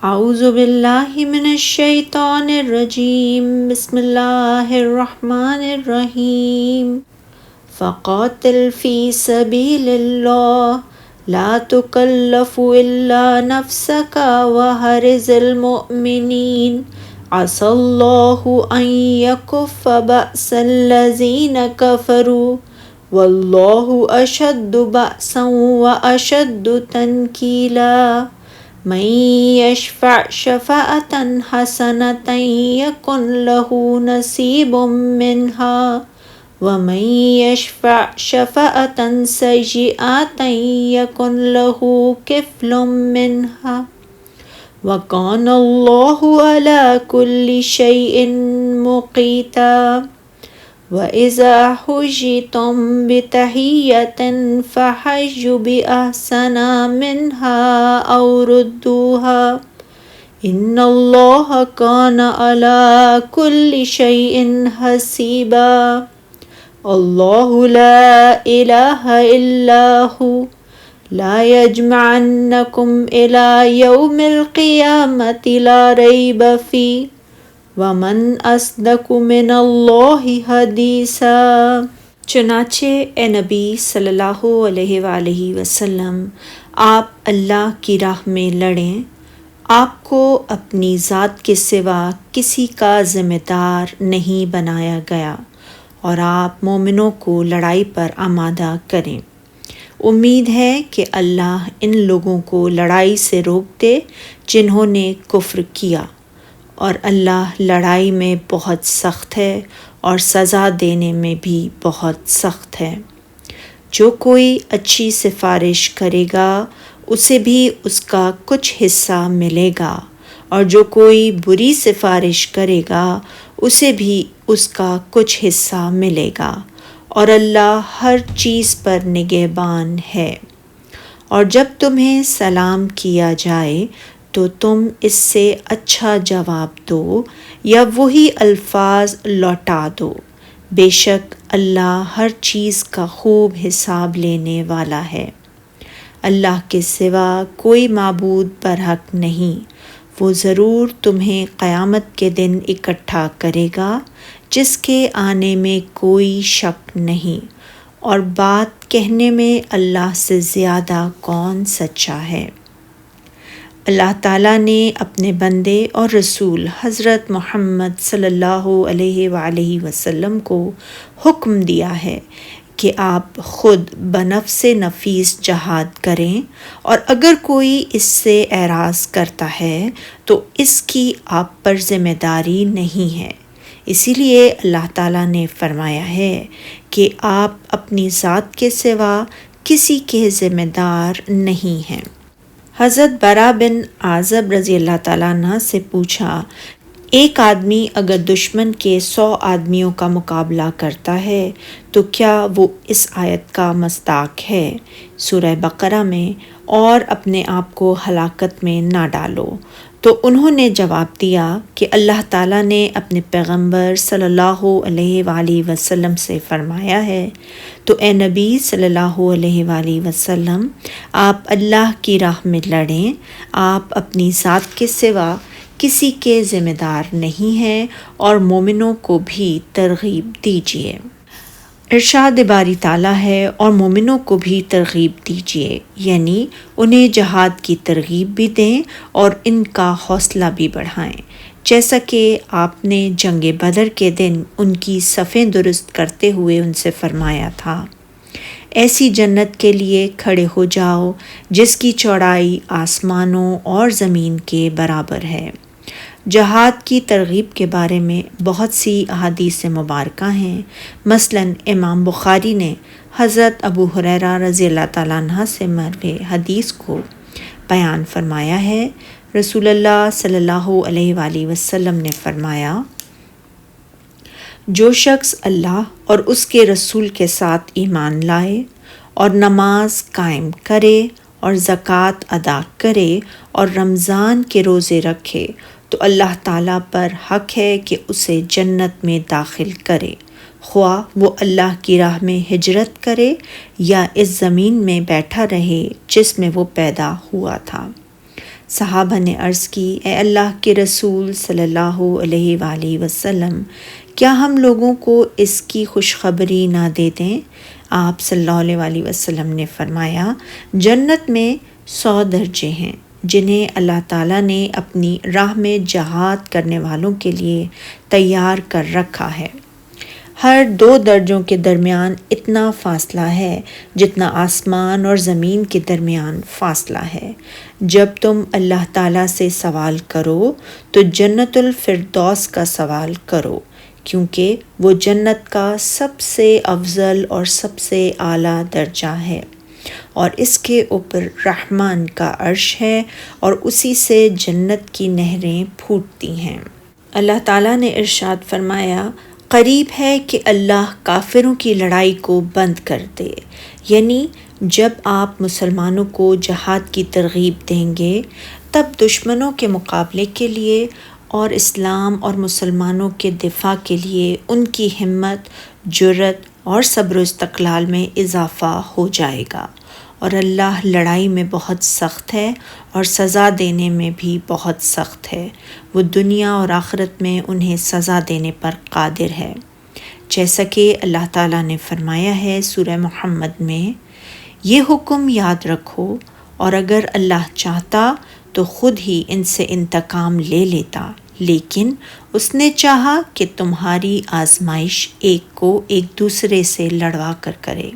اعوذ باللہ من الشیطان الرجیم بسم اللہ الرحمن الرحیم فقاتل فی سبیل اللہ لا تکلف الا نفسک وحرز المؤمنین عسى اللہ ان یکف بأس الذین کفروا واللہ اشد بأسا واشد تنکیلا من یشفع شفاعة حسنة یکن له نصیب منها ومن یشفع شفاعة سیئة یکن له کفل منها وکان اللہ علی کل شیء مقیتا وَإِذَا حُيِّيتُم بِتَحِيَّةٍ فَحَيُّوا بِأَحْسَنَ مِنْهَا أَوْ رُدُّوهَا إِنَّ اللَّهَ كَانَ عَلَى كُلِّ شَيْءٍ حَسِيبًا اللَّهُ لَا إِلَٰهَ إِلَّا هُوَ لَا يَجْمَعَنَّكُمْ إِلَىٰ يَوْمِ الْقِيَامَةِ لَا رَيْبَ فِيهِ وَمَنْ أَصْدَقُ مِنَ اللَّهِ حَدِیثًا۔ چنانچہ اے نبی صلی اللہ علیہ وآلہ وسلم آپ اللہ کی راہ میں لڑیں، آپ کو اپنی ذات کے سوا کسی کا ذمہ دار نہیں بنایا گیا اور آپ مومنوں کو لڑائی پر آمادہ کریں۔ امید ہے کہ اللہ ان لوگوں کو لڑائی سے روک دے جنہوں نے کفر کیا، اور اللہ لڑائی میں بہت سخت ہے اور سزا دینے میں بھی بہت سخت ہے۔ جو کوئی اچھی سفارش کرے گا اسے بھی اس کا کچھ حصہ ملے گا، اور جو کوئی بری سفارش کرے گا اسے بھی اس کا کچھ حصہ ملے گا، اور اللہ ہر چیز پر نگہبان ہے۔ اور جب تمہیں سلام کیا جائے تو تم اس سے اچھا جواب دو یا وہی الفاظ لوٹا دو، بے شک اللہ ہر چیز کا خوب حساب لینے والا ہے۔ اللہ کے سوا کوئی معبود برحق نہیں، وہ ضرور تمہیں قیامت کے دن اکٹھا کرے گا جس کے آنے میں کوئی شک نہیں، اور بات کہنے میں اللہ سے زیادہ کون سچا ہے۔ اللہ تعالیٰ نے اپنے بندے اور رسول حضرت محمد صلی اللہ علیہ وآلہ وسلم کو حکم دیا ہے کہ آپ خود بنفس نفیس جہاد کریں، اور اگر کوئی اس سے اعراض کرتا ہے تو اس کی آپ پر ذمہ داری نہیں ہے۔ اسی لیے اللہ تعالیٰ نے فرمایا ہے کہ آپ اپنی ذات کے سوا کسی کے ذمہ دار نہیں ہیں۔ حضرت برا بن عازب رضی اللہ تعالیٰ عنہ سے پوچھا، ایک آدمی اگر دشمن کے 100 آدمیوں کا مقابلہ کرتا ہے تو کیا وہ اس آیت کا مصداق ہے سورہ بقرہ میں، اور اپنے آپ کو ہلاکت میں نہ ڈالو؟ تو انہوں نے جواب دیا کہ اللہ تعالیٰ نے اپنے پیغمبر صلی اللہ علیہ وآلہ وسلم سے فرمایا ہے، تو اے نبی صلی اللہ علیہ وآلہ وسلم آپ اللہ کی راہ میں لڑیں، آپ اپنی ذات کے سوا کسی کے ذمہ دار نہیں ہیں، اور مومنوں کو بھی ترغیب دیجیے۔ ارشاد باری تعالیٰ ہے اور مومنوں کو بھی ترغیب دیجیے، یعنی انہیں جہاد کی ترغیب بھی دیں اور ان کا حوصلہ بھی بڑھائیں، جیسا کہ آپ نے جنگ بدر کے دن ان کی صفیں درست کرتے ہوئے ان سے فرمایا تھا۔ ایسی جنت کے لیے کھڑے ہو جاؤ جس کی چوڑائی آسمانوں اور زمین کے برابر ہے۔ جہاد کی ترغیب کے بارے میں بہت سی احادیث مبارکہ ہیں، مثلاً امام بخاری نے حضرت ابو ہریرہ رضی اللہ تعالیٰ عنہ سے مروی حدیث کو بیان فرمایا ہے۔ رسول اللہ صلی اللہ علیہ وآلہ وسلم نے فرمایا، جو شخص اللہ اور اس کے رسول کے ساتھ ایمان لائے اور نماز قائم کرے اور زکوٰۃ ادا کرے اور رمضان کے روزے رکھے تو اللہ تعالیٰ پر حق ہے کہ اسے جنت میں داخل کرے، خواہ وہ اللہ کی راہ میں ہجرت کرے یا اس زمین میں بیٹھا رہے جس میں وہ پیدا ہوا تھا۔ صحابہ نے عرض کی، اے اللہ کے رسول صلی اللہ علیہ وآلہ وسلم، کیا ہم لوگوں کو اس کی خوشخبری نہ دے دیں؟ آپ صلی اللہ علیہ وآلہ وسلم نے فرمایا، جنت میں 100 درجے ہیں جنہیں اللہ تعالیٰ نے اپنی راہ میں جہاد کرنے والوں کے لیے تیار کر رکھا ہے۔ ہر 2 درجوں کے درمیان اتنا فاصلہ ہے جتنا آسمان اور زمین کے درمیان فاصلہ ہے۔ جب تم اللہ تعالیٰ سے سوال کرو تو جنت الفردوس کا سوال کرو، کیونکہ وہ جنت کا سب سے افضل اور سب سے اعلیٰ درجہ ہے، اور اس کے اوپر رحمان کا عرش ہے اور اسی سے جنت کی نہریں پھوٹتی ہیں۔ اللہ تعالیٰ نے ارشاد فرمایا، قریب ہے کہ اللہ کافروں کی لڑائی کو بند کر دے، یعنی جب آپ مسلمانوں کو جہاد کی ترغیب دیں گے تب دشمنوں کے مقابلے کے لیے اور اسلام اور مسلمانوں کے دفاع کے لیے ان کی ہمت، جرأت اور صبر و استقلال میں اضافہ ہو جائے گا، اور اللہ لڑائی میں بہت سخت ہے اور سزا دینے میں بھی بہت سخت ہے۔ وہ دنیا اور آخرت میں انہیں سزا دینے پر قادر ہے، جیسا کہ اللہ تعالیٰ نے فرمایا ہے سورہ محمد میں، یہ حکم یاد رکھو، اور اگر اللہ چاہتا تو خود ہی ان سے انتقام لے لیتا، لیکن اس نے چاہا کہ تمہاری آزمائش ایک کو ایک دوسرے سے لڑوا کر کرے۔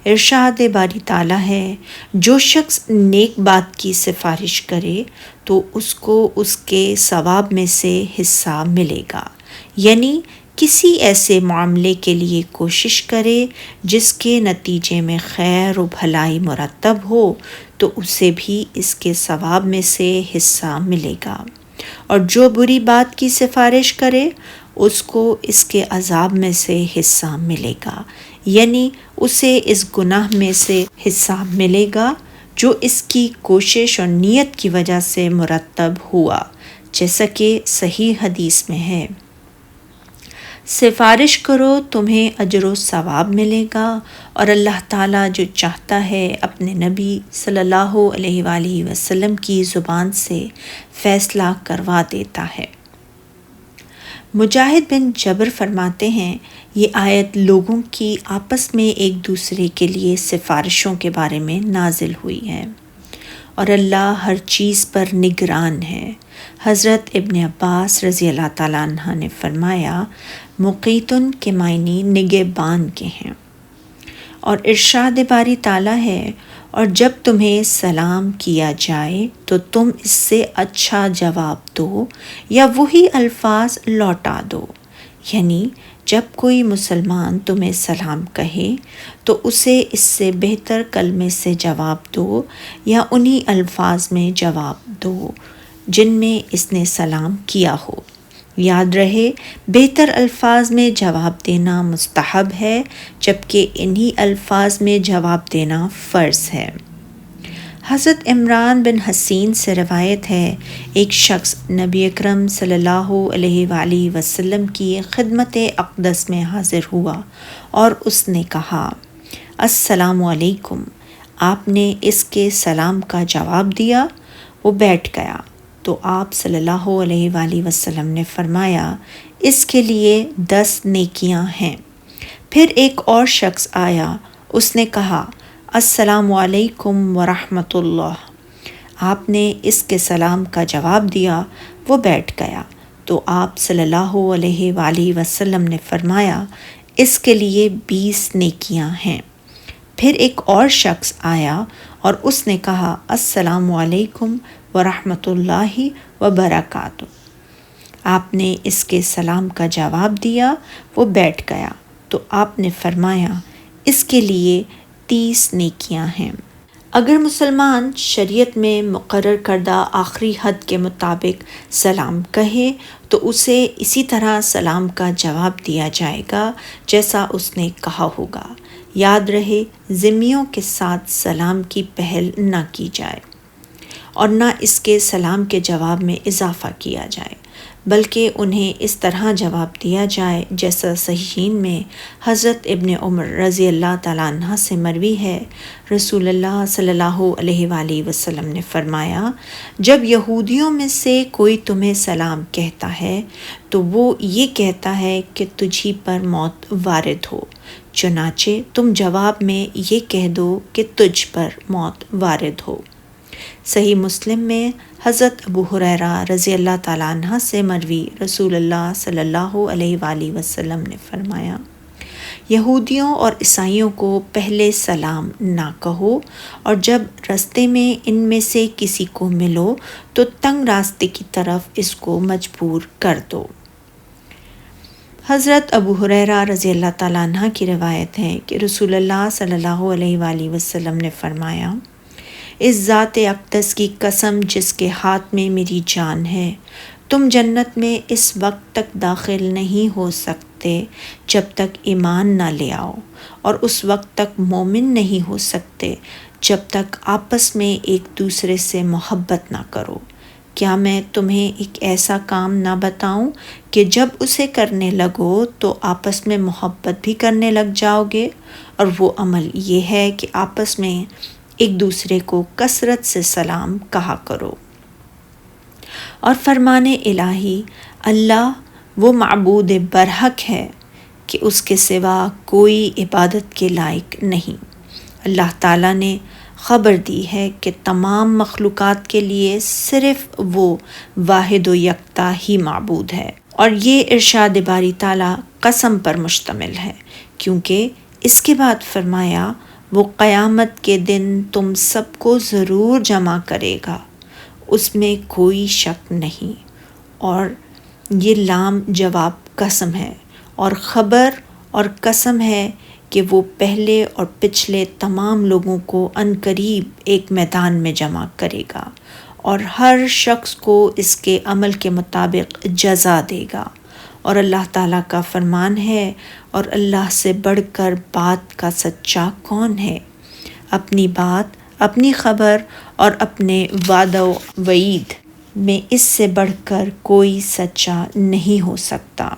ارشاد باری تعالیٰ ہے، جو شخص نیک بات کی سفارش کرے تو اس کو اس کے ثواب میں سے حصہ ملے گا، یعنی کسی ایسے معاملے کے لیے کوشش کرے جس کے نتیجے میں خیر و بھلائی مرتب ہو تو اسے بھی اس کے ثواب میں سے حصہ ملے گا، اور جو بری بات کی سفارش کرے اس کو اس کے عذاب میں سے حصہ ملے گا، یعنی اسے اس گناہ میں سے حصہ ملے گا جو اس کی کوشش اور نیت کی وجہ سے مرتب ہوا، جیسا کہ صحیح حدیث میں ہے، سفارش کرو تمہیں اجر و ثواب ملے گا، اور اللہ تعالیٰ جو چاہتا ہے اپنے نبی صلی اللہ علیہ وآلہ وسلم کی زبان سے فیصلہ کروا دیتا ہے۔ مجاہد بن جبر فرماتے ہیں، یہ آیت لوگوں کی آپس میں ایک دوسرے کے لیے سفارشوں کے بارے میں نازل ہوئی ہے، اور اللہ ہر چیز پر نگران ہے۔ حضرت ابن عباس رضی اللہ تعالیٰ عنہ نے فرمایا، مقیتن کے معنی نگہبان کے ہیں، اور ارشاد باری تعالیٰ ہے، اور جب تمہیں سلام کیا جائے تو تم اس سے اچھا جواب دو یا وہی الفاظ لوٹا دو، یعنی جب کوئی مسلمان تمہیں سلام کہے تو اسے اس سے بہتر کلمے سے جواب دو یا انہی الفاظ میں جواب دو جن میں اس نے سلام کیا ہو۔ یاد رہے، بہتر الفاظ میں جواب دینا مستحب ہے، جبکہ انہی الفاظ میں جواب دینا فرض ہے۔ حضرت عمران بن حسین سے روایت ہے، ایک شخص نبی اکرم صلی اللہ علیہ وآلہ وسلم کی خدمت اقدس میں حاضر ہوا اور اس نے کہا، السلام علیکم۔ آپ نے اس کے سلام کا جواب دیا، وہ بیٹھ گیا تو آپ صلی اللہ علیہ وآلہ وسلم نے فرمایا، اس کے لیے 10 نیکیاں ہیں۔ پھر ایک اور شخص آیا، اس نے کہا، السلام علیکم ورحمۃ اللہ۔ آپ نے اس کے سلام کا جواب دیا، وہ بیٹھ گیا تو آپ صلی اللہ علیہ وآلہ وسلم نے فرمایا، اس کے لیے 20 نیکیاں ہیں۔ پھر ایک اور شخص آیا اور اس نے کہا، السلام علیکم ورحمۃ اللہ وبرکاتہ۔ آپ نے اس کے سلام کا جواب دیا، وہ بیٹھ گیا تو آپ نے فرمایا، اس کے لیے 30 نیکیاں ہیں۔ اگر مسلمان شریعت میں مقرر کردہ آخری حد کے مطابق سلام کہے تو اسے اسی طرح سلام کا جواب دیا جائے گا جیسا اس نے کہا ہوگا۔ یاد رہے، ذمیوں کے ساتھ سلام کی پہل نہ کی جائے اور نہ اس کے سلام کے جواب میں اضافہ کیا جائے، بلکہ انہیں اس طرح جواب دیا جائے جیسا صحیحین میں حضرت ابن عمر رضی اللہ تعالیٰ عنہ سے مروی ہے۔ رسول اللہ صلی اللہ علیہ وآلہ وسلم نے فرمایا، جب یہودیوں میں سے کوئی تمہیں سلام کہتا ہے تو وہ یہ کہتا ہے کہ تجھی پر موت وارد ہو، چنانچہ تم جواب میں یہ کہہ دو کہ تجھ پر موت وارد ہو۔ صحیح مسلم میں حضرت ابو ہریرہ رضی اللہ تعالیٰ عنہ سے مروی رسول اللہ صلی اللہ علیہ وآلہ وسلم نے فرمایا، یہودیوں اور عیسائیوں کو پہلے سلام نہ کہو، اور جب راستے میں ان میں سے کسی کو ملو تو تنگ راستے کی طرف اس کو مجبور کر دو۔ حضرت ابو ہریرہ رضی اللہ تعالیٰ عنہ کی روایت ہے کہ رسول اللہ صلی اللہ علیہ وآلہ وسلم نے فرمایا، اس ذات اقدس کی قسم جس کے ہاتھ میں میری جان ہے، تم جنت میں اس وقت تک داخل نہیں ہو سکتے جب تک ایمان نہ لے آؤ، اور اس وقت تک مومن نہیں ہو سکتے جب تک آپس میں ایک دوسرے سے محبت نہ کرو۔ کیا میں تمہیں ایک ایسا کام نہ بتاؤں کہ جب اسے کرنے لگو تو آپس میں محبت بھی کرنے لگ جاؤ گے؟ اور وہ عمل یہ ہے کہ آپس میں ایک دوسرے کو کثرت سے سلام کہا کرو۔ اور فرمان الہی، اللہ وہ معبود برحق ہے کہ اس کے سوا کوئی عبادت کے لائق نہیں۔ اللہ تعالیٰ نے خبر دی ہے کہ تمام مخلوقات کے لیے صرف وہ واحد و یکتا ہی معبود ہے، اور یہ ارشاد باری تعالیٰ قسم پر مشتمل ہے، کیونکہ اس کے بعد فرمایا، وہ قیامت کے دن تم سب کو ضرور جمع کرے گا، اس میں کوئی شک نہیں۔ اور یہ لام جواب قسم ہے، اور خبر اور قسم ہے کہ وہ پہلے اور پچھلے تمام لوگوں کو عنقریب ایک میدان میں جمع کرے گا، اور ہر شخص کو اس کے عمل کے مطابق جزا دے گا۔ اور اللہ تعالیٰ کا فرمان ہے، اور اللہ سے بڑھ کر بات کا سچا کون ہے؟ اپنی بات، اپنی خبر اور اپنے وعدہ و وعید میں اس سے بڑھ کر کوئی سچا نہیں ہو سکتا۔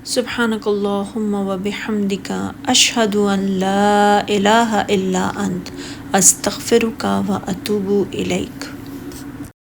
سبحانک اللہم و بحمدک، اشہد ان لا الہ الا انت، استغفرک و اتوب الیک۔